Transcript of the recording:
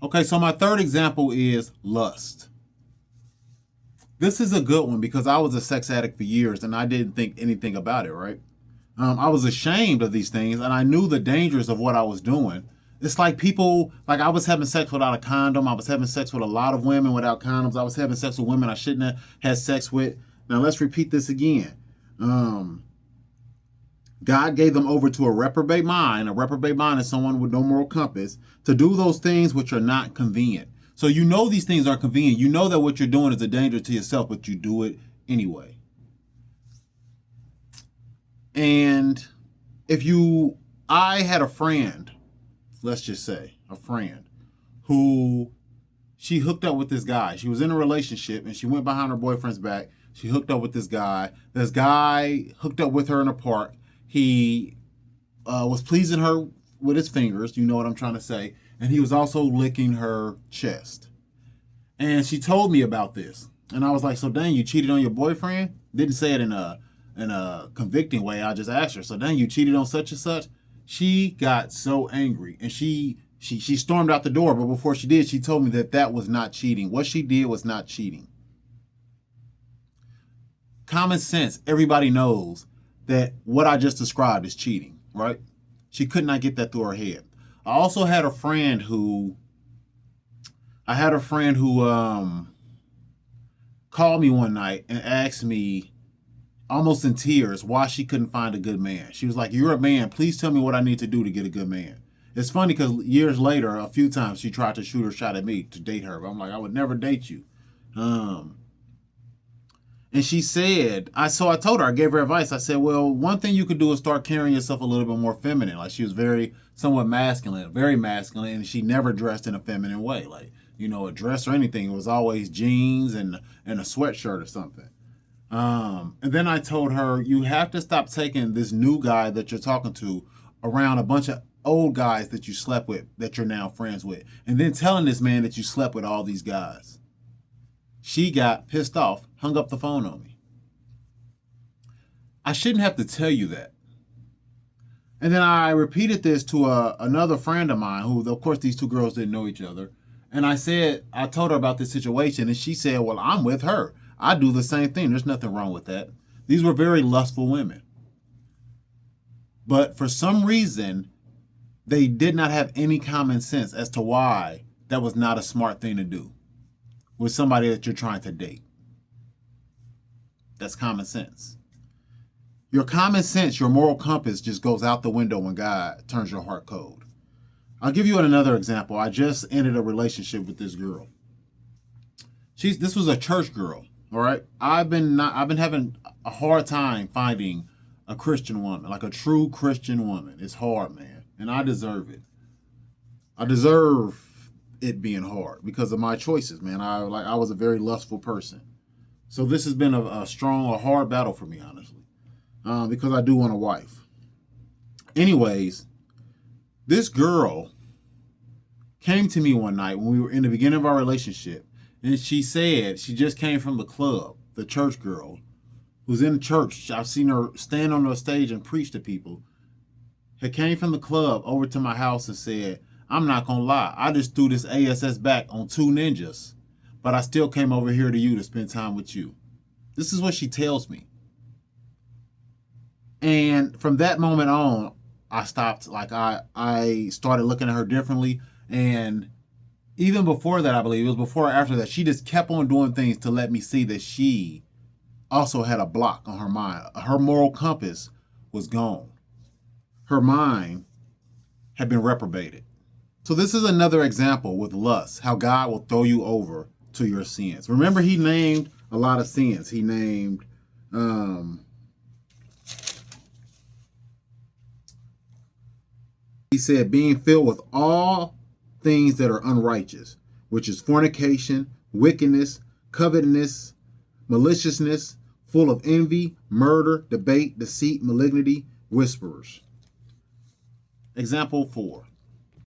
Okay, so my third example is lust. This is a good one because I was a sex addict for years and I didn't think anything about it, right? I was ashamed of these things and I knew the dangers of what I was doing. It's like people, like I was having sex without a condom. I was having sex with a lot of women without condoms. I was having sex with women I shouldn't have had sex with. Now let's repeat this again. Um, God gave them over to a reprobate mind. A reprobate mind is someone with no moral compass to do those things which are not convenient. So you know these things aren't convenient. You know that what you're doing is a danger to yourself, but you do it anyway. And if you, I had a friend, let's just say a friend, who she hooked up with this guy. She was in a relationship and she went behind her boyfriend's back. She hooked up with this guy. This guy hooked up with her in a park. He was pleasing her with his fingers. You know what I'm trying to say. And he was also licking her chest. And she told me about this. And I was like, so dang, you cheated on your boyfriend? Didn't say it in a convicting way. I just asked her, so dang, you cheated on such and such? She got so angry and she stormed out the door. But before she did, she told me that that was not cheating. What she did was not cheating. Common sense, everybody knows that what I just described is cheating, right? She could not get that through her head. I also had a friend who called me one night and asked me almost in tears why she couldn't find a good man. She was like, "You're a man. Please tell me what I need to do to get a good man." It's funny because years later, a few times she tried to shoot her shot at me to date her. But I'm like, I would never date you. Um, and she said, I told her, I gave her advice. I said, well, one thing you could do is start carrying yourself a little bit more feminine. Like she was very somewhat masculine, very masculine, and she never dressed in a feminine way. Like, a dress or anything. It was always jeans and a sweatshirt or something. And then I told her, you have to stop taking this new guy that you're talking to around a bunch of old guys that you slept with, that you're now friends with, and then telling this man that you slept with all these guys. She got pissed off, hung up the phone on me. I shouldn't have to tell you that. And then I repeated this to another friend of mine who, of course, these two girls didn't know each other. And I told her about this situation, and she said, well, I'm with her. I do the same thing. There's nothing wrong with that. These were very lustful women. But for some reason, they did not have any common sense as to why that was not a smart thing to do with somebody that you're trying to date. That's common sense. Your common sense, your moral compass just goes out the window when God turns your heart cold. I'll give you another example. I just ended a relationship with this girl. This was a church girl, all right? I've been having a hard time finding a Christian woman, like a true Christian woman. It's hard, man, and I deserve it. I deserve it being hard because of my choices, man. I was a very lustful person. So this has been a hard battle for me, honestly, because I do want a wife. Anyways, this girl came to me one night when we were in the beginning of our relationship, and she said she just came from the club, the church girl, who's in church. I've seen her stand on the stage and preach to people. Had came from the club over to my house and said, I'm not going to lie, I just threw this ASS back on two ninjas, but I still came over here to you to spend time with you. This is what she tells me. And from that moment on, I stopped. Like I started looking at her differently. And even before that, I believe it was before or after that, she just kept on doing things to let me see that she also had a block on her mind. Her moral compass was gone. Her mind had been reprobated. So this is another example with lust, how God will throw you over to your sins. Remember, he named a lot of sins. He named he said being filled with all things that are unrighteous, which is fornication, wickedness, covetousness, maliciousness, full of envy, murder, debate, deceit, malignity, whisperers. Example 4.